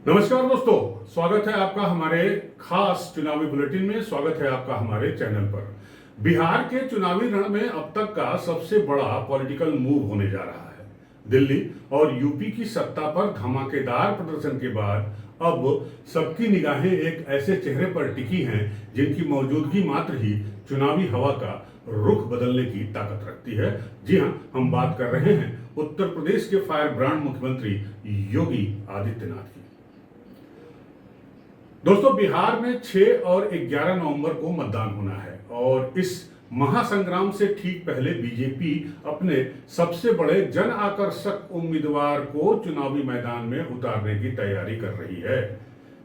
नमस्कार दोस्तों, स्वागत है आपका हमारे खास चुनावी बुलेटिन में। स्वागत है आपका हमारे चैनल पर। बिहार के चुनावी रण में अब तक का सबसे बड़ा पॉलिटिकल मूव होने जा रहा है। दिल्ली और यूपी की सत्ता पर धमाकेदार प्रदर्शन के बाद अब सबकी निगाहें एक ऐसे चेहरे पर टिकी हैं जिनकी मौजूदगी मात्र ही चुनावी हवा का रुख बदलने की ताकत रखती है। जी हां, हम बात कर रहे हैं उत्तर प्रदेश के फायर ब्रांड मुख्यमंत्री योगी आदित्यनाथ की। दोस्तों, बिहार में 6 और 11 नवंबर को मतदान होना है और इस महासंग्राम से ठीक पहले बीजेपी अपने सबसे बड़े जन आकर्षक उम्मीदवार को चुनावी मैदान में उतारने की तैयारी कर रही है।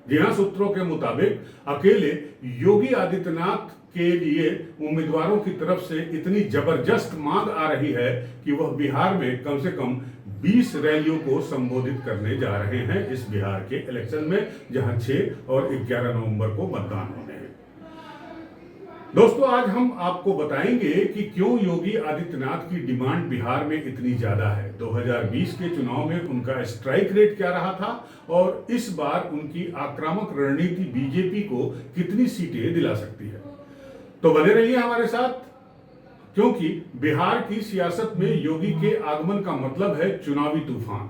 जी हां, सूत्रों के मुताबिक अकेले योगी आदित्यनाथ के लिए उम्मीदवारों की तरफ से इतनी जबरदस्त मांग आ रही है कि वह बिहार में कम से कम 20 रैलियों को संबोधित करने जा रहे हैं इस बिहार के इलेक्शन में, जहां 6 और 11 नवंबर को मतदान होने हैं। दोस्तों, आज हम आपको बताएंगे कि क्यों योगी आदित्यनाथ की डिमांड बिहार में इतनी ज्यादा है। 2020 के चुनाव में उनका स्ट्राइक रेट क्या रहा था और इस बार उनकी आक्रामक रणनीति बीजेपी को कितनी सीटें दिला सकती है। तो बने रहिए हमारे साथ, क्योंकि बिहार की सियासत में योगी के आगमन का मतलब है चुनावी तूफान।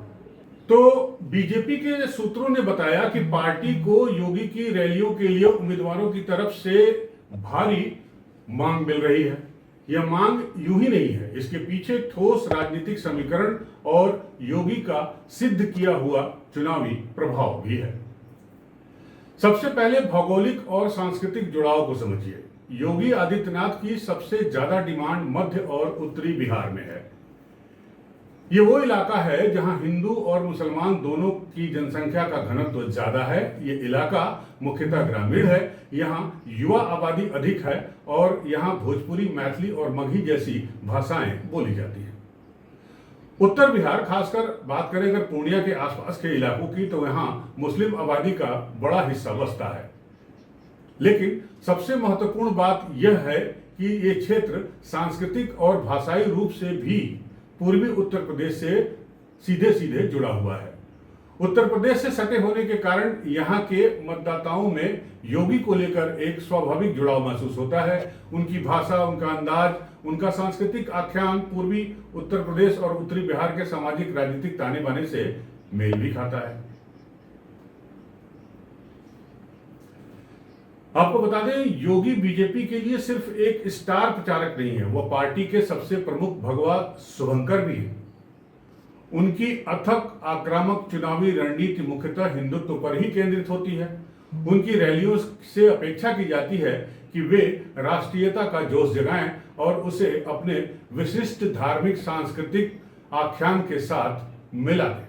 तो बीजेपी के सूत्रों ने बताया कि पार्टी को योगी की रैलियों के लिए उम्मीदवारों की तरफ से भारी मांग मिल रही है। यह मांग यूं ही नहीं है, इसके पीछे ठोस राजनीतिक समीकरण और योगी का सिद्ध किया हुआ चुनावी प्रभाव भी है। सबसे पहले भौगोलिक और सांस्कृतिक जुड़ाव को समझिए। योगी आदित्यनाथ की सबसे ज्यादा डिमांड मध्य और उत्तरी बिहार में है। ये वो इलाका है जहां हिंदू और मुसलमान दोनों की जनसंख्या का घनत्व ज्यादा है। ये इलाका मुख्यतः ग्रामीण है, यहाँ युवा आबादी अधिक है और यहाँ भोजपुरी, मैथिली और मगही जैसी भाषाएं बोली जाती हैं। उत्तर बिहार, खासकर बात करें अगर पूर्णिया के आसपास के इलाकों की, तो यहाँ मुस्लिम आबादी का बड़ा हिस्सा बसता है। लेकिन सबसे महत्वपूर्ण बात यह है कि ये क्षेत्र सांस्कृतिक और भाषाई रूप से भी पूर्वी उत्तर प्रदेश से सीधे सीधे जुड़ा हुआ है। उत्तर प्रदेश से सटे होने के कारण यहाँ के मतदाताओं में योगी को लेकर एक स्वाभाविक जुड़ाव महसूस होता है। उनकी भाषा, उनका अंदाज, उनका सांस्कृतिक आख्यान पूर्वी उत्तर प्रदेश और उत्तरी बिहार के सामाजिक राजनीतिक ताने बाने से मेल भी खाता है। आपको बता दें, योगी बीजेपी के लिए सिर्फ एक स्टार प्रचारक नहीं है, वह पार्टी के सबसे प्रमुख भगवा शुभंकर भी है। उनकी अथक आक्रामक चुनावी रणनीति मुख्यतः हिंदुत्व पर ही केंद्रित होती है। उनकी रैलियों से अपेक्षा की जाती है कि वे राष्ट्रीयता का जोश जगाएं और उसे अपने विशिष्ट धार्मिक सांस्कृतिक आख्यान के साथ मिला दें।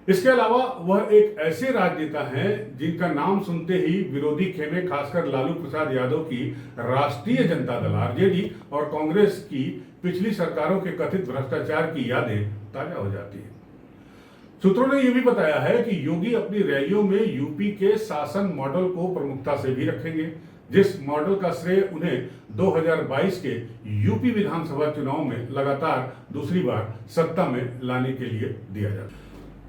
इसके अलावा वह एक ऐसे राजनेता हैं जिनका नाम सुनते ही विरोधी खेमे, खासकर लालू प्रसाद यादव की राष्ट्रीय जनता दल आरजेडी और कांग्रेस की पिछली सरकारों के कथित भ्रष्टाचार की यादें ताजा हो जाती हैं। सूत्रों ने यह भी बताया है कि योगी अपनी रैलियों में यूपी के शासन मॉडल को प्रमुखता से भी रखेंगे, जिस मॉडल का श्रेय उन्हें 2022 के यूपी विधानसभा चुनाव में लगातार दूसरी बार सत्ता में लाने के लिए दिया जाता है।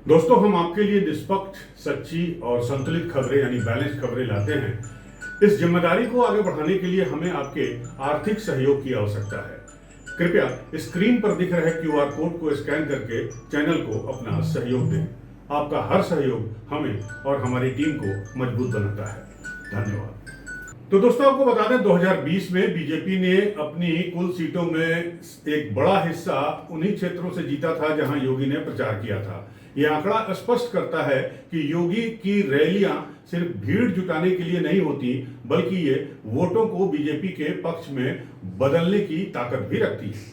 दोस्तों, हम आपके लिए निष्पक्ष, सच्ची और संतुलित खबरें यानी बैलेंस खबरें लाते हैं। इस जिम्मेदारी को आगे बढ़ाने के लिए हमें आपके आर्थिक सहयोग की आवश्यकता है। कृपया स्क्रीन पर दिख रहे QR कोड को स्कैन करके चैनल को अपना सहयोग दें। आपका हर सहयोग हमें और हमारी टीम को मजबूत बनाता है। धन्यवाद। तो दोस्तों, आपको बता दें, 2020 में बीजेपी ने अपनी कुल सीटों में एक बड़ा हिस्सा उन्हीं क्षेत्रों से जीता था जहां योगी ने प्रचार किया था। यह आंकड़ा स्पष्ट करता है कि योगी की रैलियां सिर्फ भीड़ जुटाने के लिए नहीं होती, बल्कि ये वोटों को बीजेपी के पक्ष में बदलने की ताकत भी रखती है।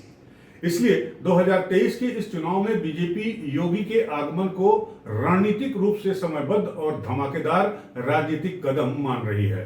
इसलिए 2023 के इस चुनाव में बीजेपी योगी के आगमन को रणनीतिक रूप से समयबद्ध और धमाकेदार राजनीतिक कदम मान रही है।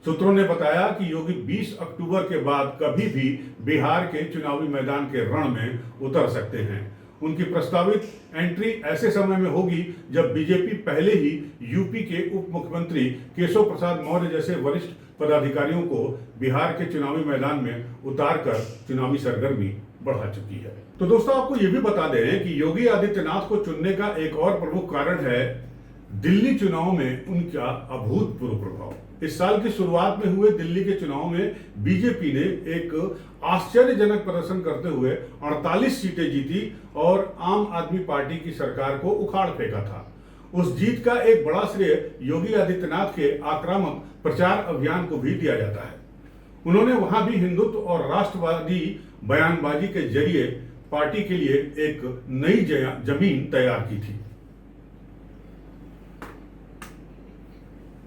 सूत्रों ने बताया कि योगी 20 अक्टूबर के बाद कभी भी बिहार के चुनावी मैदान के रण में उतर सकते हैं। उनकी प्रस्तावित एंट्री ऐसे समय में होगी जब बीजेपी पहले ही यूपी के उप मुख्यमंत्री केशव प्रसाद मौर्य जैसे वरिष्ठ पदाधिकारियों को बिहार के चुनावी मैदान में उतारकर चुनावी सरगर्मी बढ़ा चुकी है। तो दोस्तों, आपको ये भी बता दें कि योगी आदित्यनाथ को चुनने का एक और प्रमुख कारण है दिल्ली चुनाव में उनका अभूतपूर्व प्रभाव। इस साल की शुरुआत में हुए दिल्ली के चुनाव में बीजेपी ने एक आश्चर्यजनक प्रदर्शन करते हुए 48 सीटें जीती और आम आदमी पार्टी की सरकार को उखाड़ फेंका था। उस जीत का एक बड़ा श्रेय योगी आदित्यनाथ के आक्रामक प्रचार अभियान को भी दिया जाता है। उन्होंने वहां भी हिंदुत्व और राष्ट्रवादी बयानबाजी के जरिए पार्टी के लिए एक नई जमीन तैयार की थी।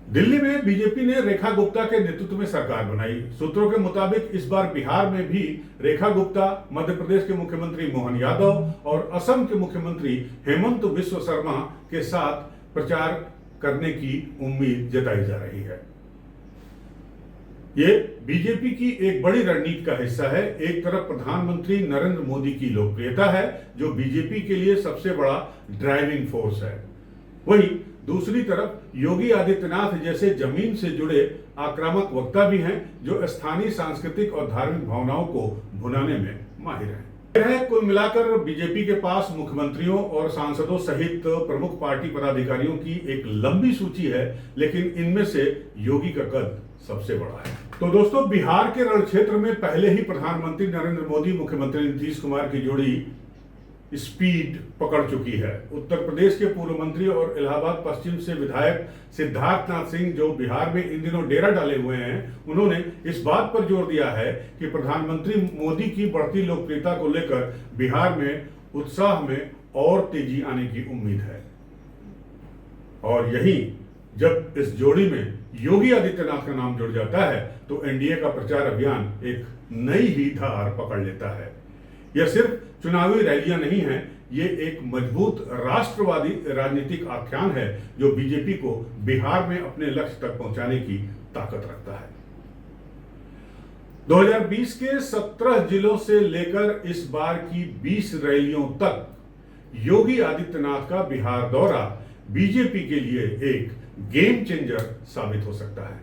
दिल्ली में बीजेपी ने रेखा गुप्ता के नेतृत्व में सरकार बनाई। सूत्रों के मुताबिक इस बार बिहार में भी रेखा गुप्ता, मध्य प्रदेश के मुख्यमंत्री मोहन यादव और असम के मुख्यमंत्री हेमंत बिस्व शर्मा के साथ प्रचार करने की उम्मीद जताई जा रही है। ये बीजेपी की एक बड़ी रणनीति का हिस्सा है। एक तरफ प्रधानमंत्री नरेंद्र मोदी की लोकप्रियता है, जो बीजेपी के लिए सबसे बड़ा ड्राइविंग फोर्स है। वहीं दूसरी तरफ योगी आदित्यनाथ जैसे जमीन से जुड़े आक्रामक वक्ता भी हैं, जो स्थानीय सांस्कृतिक और धार्मिक भावनाओं को भुनाने में माहिर हैं। कुल मिलाकर बीजेपी के पास मुख्यमंत्रियों और सांसदों सहित प्रमुख पार्टी पदाधिकारियों की एक लंबी सूची है, लेकिन इनमें से योगी का कद सबसे बड़ा है। तो दोस्तों, बिहार के रण क्षेत्र में पहले ही प्रधानमंत्री नरेंद्र मोदी, मुख्यमंत्री नीतीश कुमार की जोड़ी स्पीड पकड़ चुकी है। उत्तर प्रदेश के पूर्व मंत्री और इलाहाबाद पश्चिम से विधायक सिद्धार्थनाथ सिंह, जो बिहार में इन दिनों डेरा डाले हुए हैं, उन्होंने इस बात पर जोर दिया है कि प्रधानमंत्री मोदी की बढ़ती लोकप्रियता को लेकर बिहार में उत्साह में और तेजी आने की उम्मीद है। और यही जब इस जोड़ी में योगी आदित्यनाथ का नाम जुड़ जाता है तो एनडीए का प्रचार अभियान एक नई ही धार पकड़ लेता है। यह सिर्फ चुनावी रैलियां नहीं है, ये एक मजबूत राष्ट्रवादी राजनीतिक आख्यान है, जो बीजेपी को बिहार में अपने लक्ष्य तक पहुंचाने की ताकत रखता है। 2020 के 17 जिलों से लेकर इस बार की 20 रैलियों तक योगी आदित्यनाथ का बिहार दौरा बीजेपी के लिए एक गेम चेंजर साबित हो सकता है।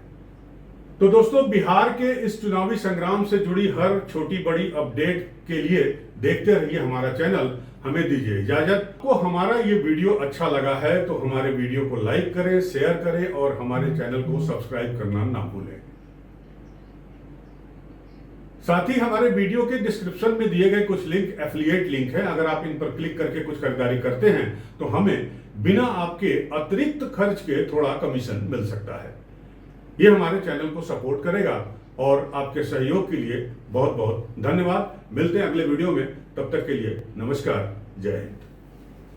तो दोस्तों, बिहार के इस चुनावी संग्राम से जुड़ी हर छोटी बड़ी अपडेट के लिए देखते रहिए हमारा चैनल। हमें दीजिए इजाजत। को हमारा ये वीडियो अच्छा लगा है तो हमारे वीडियो को लाइक करें, शेयर करें और हमारे चैनल को सब्सक्राइब करना ना भूलें। साथ ही हमारे वीडियो के डिस्क्रिप्शन में दिए गए कुछ लिंक एफिलिएट लिंक हैं। अगर आप इन पर क्लिक करके कुछ खरीदारी करते हैं तो हमें बिना आपके अतिरिक्त खर्च के थोड़ा कमीशन मिल सकता है। ये हमारे चैनल को सपोर्ट करेगा और आपके सहयोग के लिए बहुत बहुत धन्यवाद। मिलते हैं अगले वीडियो में, तब तक के लिए नमस्कार, जय हिंद।